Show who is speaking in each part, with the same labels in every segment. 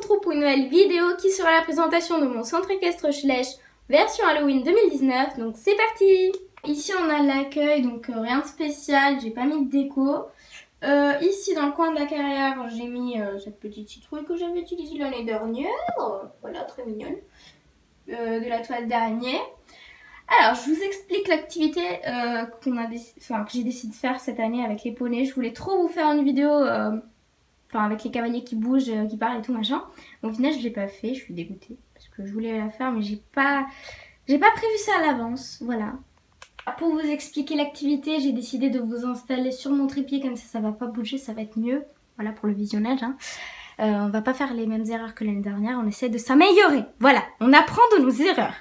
Speaker 1: retrouve pour une nouvelle vidéo qui sera la présentation de mon centre équestre Schleich version Halloween 2019. Donc c'est parti. Ici on a l'accueil, donc rien de spécial, j'ai pas mis de déco. Ici dans le coin de la carrière j'ai mis cette petite citrouille que j'avais utilisée l'année dernière. Voilà, très mignonne. De la toile d'araignée. Alors je vous explique l'activité que j'ai décidé de faire cette année avec les poneys. Je voulais trop vous faire une vidéo avec les cavaliers qui bougent, qui parlent et tout machin. Au final je l'ai pas fait, je suis dégoûtée parce que je voulais la faire mais j'ai pas prévu ça à l'avance. Voilà. Pour vous expliquer l'activité, j'ai décidé de vous installer sur mon trépied, comme ça va pas bouger, ça va être mieux. Voilà pour le visionnage. On va pas faire les mêmes erreurs que l'année dernière, on essaie de s'améliorer. Voilà, on apprend de nos erreurs.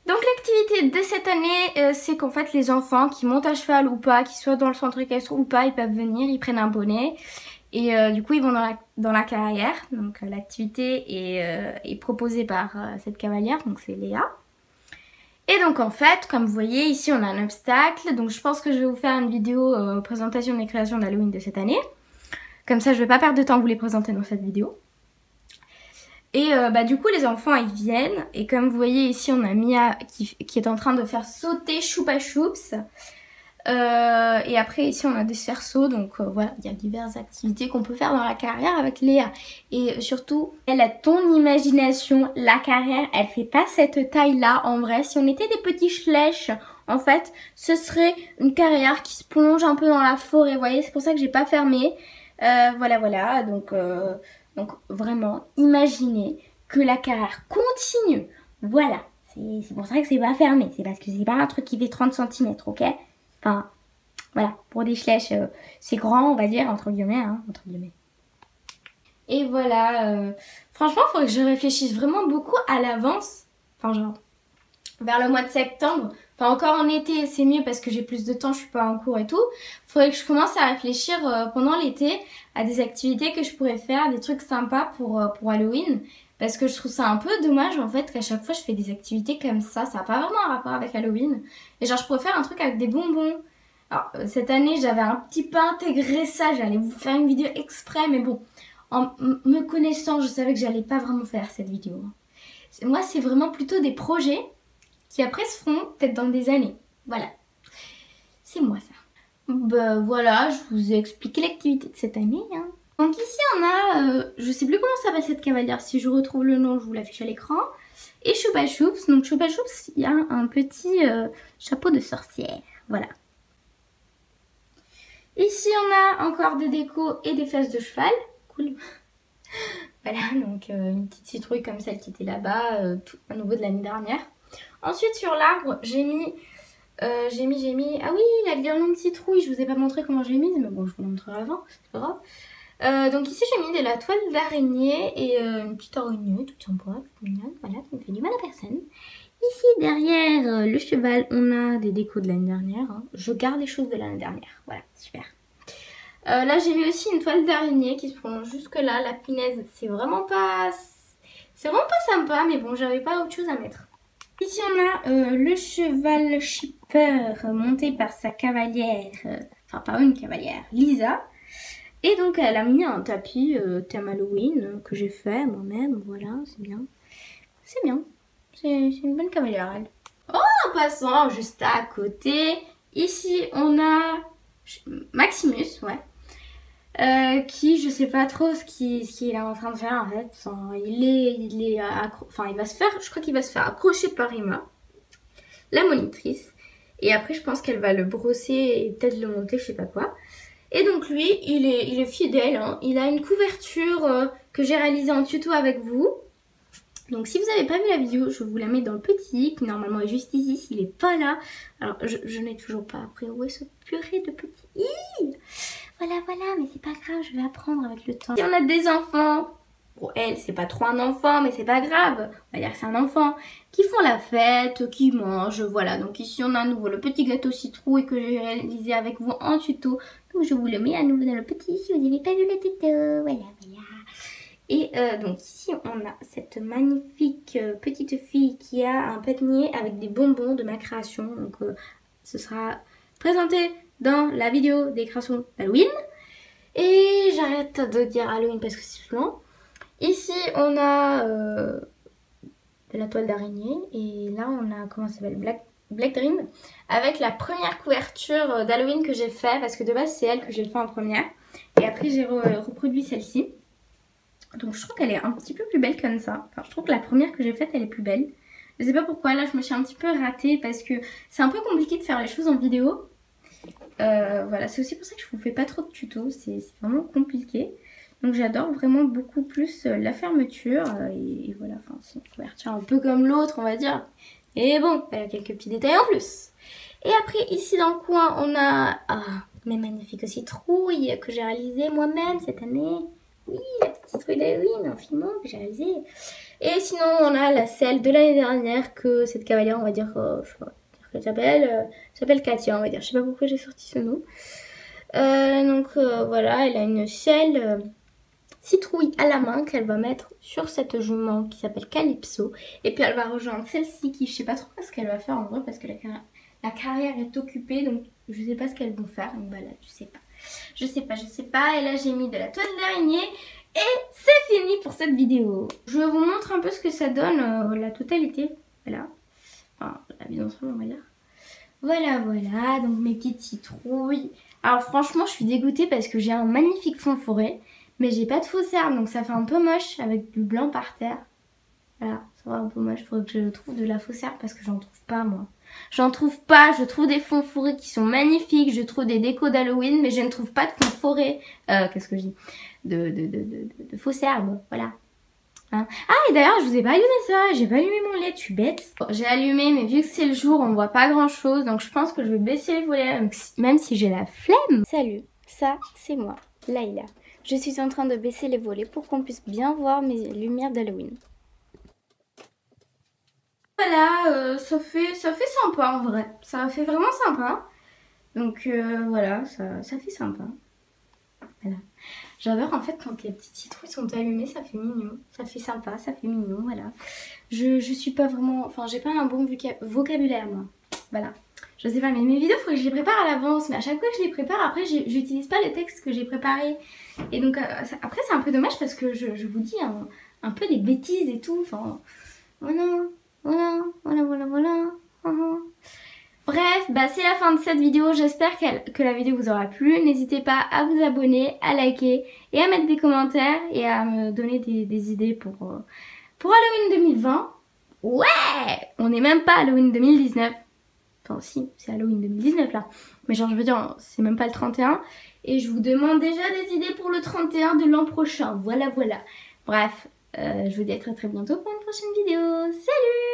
Speaker 1: Donc l'activité de cette année, c'est qu'en fait les enfants qui montent à cheval ou pas, qui soient dans le centre équestre ou pas, ils peuvent venir, ils prennent un poney. Et du coup ils vont dans la carrière. Donc l'activité est proposée par cette cavalière, donc c'est Léa. Et donc en fait, comme vous voyez, ici on a un obstacle. Donc je pense que je vais vous faire une vidéo présentation des créations d'Halloween de cette année. Comme ça je vais pas perdre de temps à vous les présenter dans cette vidéo. Et du coup les enfants ils viennent. Et comme vous voyez ici on a Mia qui est en train de faire sauter Choupa Choups. Et après ici on a des cerceaux. Donc voilà, il y a diverses activités qu'on peut faire dans la carrière avec Léa. Et surtout, elle a ton imagination. La carrière elle fait pas cette taille là en vrai. Si on était des petits Schleich, en fait ce serait une carrière qui se plonge un peu dans la forêt. Vous voyez, c'est pour ça que j'ai pas fermé. Voilà, donc vraiment, imaginez que la carrière continue. Voilà, c'est pour ça que c'est pas fermé. C'est parce que c'est pas un truc qui fait 30 cm, ok? Enfin, voilà, pour des Schleich, c'est grand, on va dire, entre guillemets, entre guillemets. Et voilà, franchement, il faut que je réfléchisse vraiment beaucoup à l'avance. Enfin, genre, vers le mois de septembre. Enfin, encore en été, c'est mieux parce que j'ai plus de temps, je suis pas en cours et tout. Faudrait que je commence à réfléchir pendant l'été à des activités que je pourrais faire, des trucs sympas pour Halloween. Parce que je trouve ça un peu dommage en fait qu'à chaque fois je fais des activités comme ça. Ça n'a pas vraiment un rapport avec Halloween. Et genre je pourrais faire un truc avec des bonbons. Alors cette année j'avais un petit peu intégré ça. J'allais vous faire une vidéo exprès. Mais bon, en me connaissant, je savais que j'allais pas vraiment faire cette vidéo. Moi c'est vraiment plutôt des projets qui après se feront peut-être dans des années. Voilà. C'est moi ça. Voilà, je vous ai expliqué l'activité de cette année. Donc ici on a, je sais plus comment s'appelle cette cavalière, si je retrouve le nom je vous l'affiche à l'écran. Et Choupa Choups, donc Choupa Choups il y a un petit chapeau de sorcière, voilà. Ici on a encore des décos et des fesses de cheval, cool. Voilà, donc une petite citrouille comme celle qui était là-bas, tout à nouveau de l'année dernière. Ensuite sur l'arbre j'ai mis, ah oui la guirlande de citrouille, je vous ai pas montré comment j'ai mise, mais bon je vous montrerai avant, c'est pas grave. Donc ici j'ai mis de la toile d'araignée et une petite araignée toute sympa, toute mignonne, voilà, ça ne fait du mal à personne. Ici derrière le cheval on a des décos de l'année dernière, je garde les choses de l'année dernière, voilà, super. Là j'ai mis aussi une toile d'araignée qui se prolonge jusque là, la punaise c'est vraiment pas sympa mais bon j'avais pas autre chose à mettre. Ici on a le cheval shipper monté par sa cavalière, par une cavalière, Lisa. Et donc elle a mis un tapis thème Halloween que j'ai fait moi-même, voilà, c'est bien. C'est bien, c'est une bonne cavalière elle. Oh, en passant juste à côté, ici on a Maximus, ouais. Qui je sais pas trop ce qu'il est en train de faire en fait. Enfin, il va se faire, je crois qu'il va se faire accrocher par Emma, la monitrice. Et après je pense qu'elle va le brosser et peut-être le monter, je sais pas quoi. Et donc lui, il est fidèle, il a une couverture que j'ai réalisée en tuto avec vous. Donc si vous n'avez pas vu la vidéo, je vous la mets dans le petit, qui normalement est juste ici, s'il n'est pas là. Alors je n'ai toujours pas appris où est ce purée de petit. Voilà, mais c'est pas grave, je vais apprendre avec le temps. Si on a des enfants, bon elle c'est pas trop un enfant, mais c'est pas grave, on va dire que c'est un enfant, qui font la fête, qui mangent, voilà. Donc ici on a à nouveau le petit gâteau citrouille que j'ai réalisé avec vous en tuto. Donc je vous le mets à nouveau dans le petit si vous n'avez pas vu le tuto, voilà. Et donc ici on a cette magnifique petite fille qui a un panier avec des bonbons de ma création. Donc ce sera présenté dans la vidéo des créations d'Halloween. Et j'arrête de dire Halloween parce que c'est saoulant. Ici on a de la toile d'araignée et là on a, comment ça s'appelle, Black Dream, avec la première couverture d'Halloween que j'ai fait parce que de base c'est elle que j'ai fait en première et après j'ai reproduit celle-ci. Donc je trouve qu'elle est un petit peu plus belle comme ça. Enfin je trouve que la première que j'ai faite elle est plus belle. Je sais pas pourquoi, là je me suis un petit peu ratée parce que c'est un peu compliqué de faire les choses en vidéo. Voilà, c'est aussi pour ça que je vous fais pas trop de tutos, c'est vraiment compliqué. Donc j'adore vraiment beaucoup plus la fermeture et voilà, enfin c'est une couverture un peu comme l'autre on va dire. Et bon, elle a quelques petits détails en plus. Et après ici dans le coin on a mes magnifiques citrouilles que j'ai réalisées moi-même cette année. Oui, la petite citrouille d'Halloween en filmant que j'ai réalisée. Et sinon on a celle de l'année dernière que cette cavalière on va dire, je sais pas qu'elle s'appelle Katia on va dire. Je sais pas pourquoi j'ai sorti ce nom. Donc voilà, elle a une selle citrouille à la main qu'elle va mettre sur cette jument qui s'appelle Calypso. Et puis elle va rejoindre celle-ci qui je sais pas trop ce qu'elle va faire en vrai parce que la carrière est occupée donc je sais pas ce qu'elles vont faire. Donc voilà, je sais pas. Je sais pas. Et là j'ai mis de la toile d'araignée et c'est fini pour cette vidéo. Je vous montre un peu ce que ça donne la totalité. Voilà. Enfin la mise ensemble on va dire. Voilà, donc mes petites citrouilles. Alors franchement, je suis dégoûtée parce que j'ai un magnifique fond forêt, mais j'ai pas de faussaire, donc ça fait un peu moche avec du blanc par terre. Voilà, ça va un peu moche, faudrait que je trouve de la faussaire parce que j'en trouve pas moi. J'en trouve pas, je trouve des fonds forêts qui sont magnifiques, je trouve des décos d'Halloween, mais je ne trouve pas de fond forêt, qu'est-ce que je dis, de faussaire, bon, voilà. Hein. Ah et d'ailleurs je vous ai pas allumé ça, j'ai pas allumé mon lait, tu bête. Bon, j'ai allumé mais vu que c'est le jour on voit pas grand chose donc je pense que je vais baisser les volets même si j'ai la flemme. Salut, ça c'est moi, Layla. Je suis en train de baisser les volets pour qu'on puisse bien voir mes lumières d'Halloween. Voilà, ça fait sympa en vrai, ça fait vraiment sympa. Donc voilà, ça fait sympa. Voilà. J'adore en fait quand les petites citrouilles sont allumées, ça fait mignon, ça fait sympa, ça fait mignon, voilà. Je suis pas vraiment, enfin j'ai pas un bon vocabulaire moi, voilà. Je sais pas, mais mes vidéos, faut que je les prépare à l'avance, mais à chaque fois que je les prépare, après j'utilise pas les textes que j'ai préparés. Et donc après c'est un peu dommage parce que je vous dis un peu des bêtises et tout, enfin voilà. Bref, bah c'est la fin de cette vidéo, j'espère que la vidéo vous aura plu. N'hésitez pas à vous abonner, à liker et à mettre des commentaires et à me donner des idées pour Halloween 2020. Ouais, on n'est même pas Halloween 2019. Enfin si, c'est Halloween 2019 là. Mais genre je veux dire, c'est même pas le 31. Et je vous demande déjà des idées pour le 31 de l'an prochain. Voilà. Bref, je vous dis à très bientôt pour une prochaine vidéo. Salut!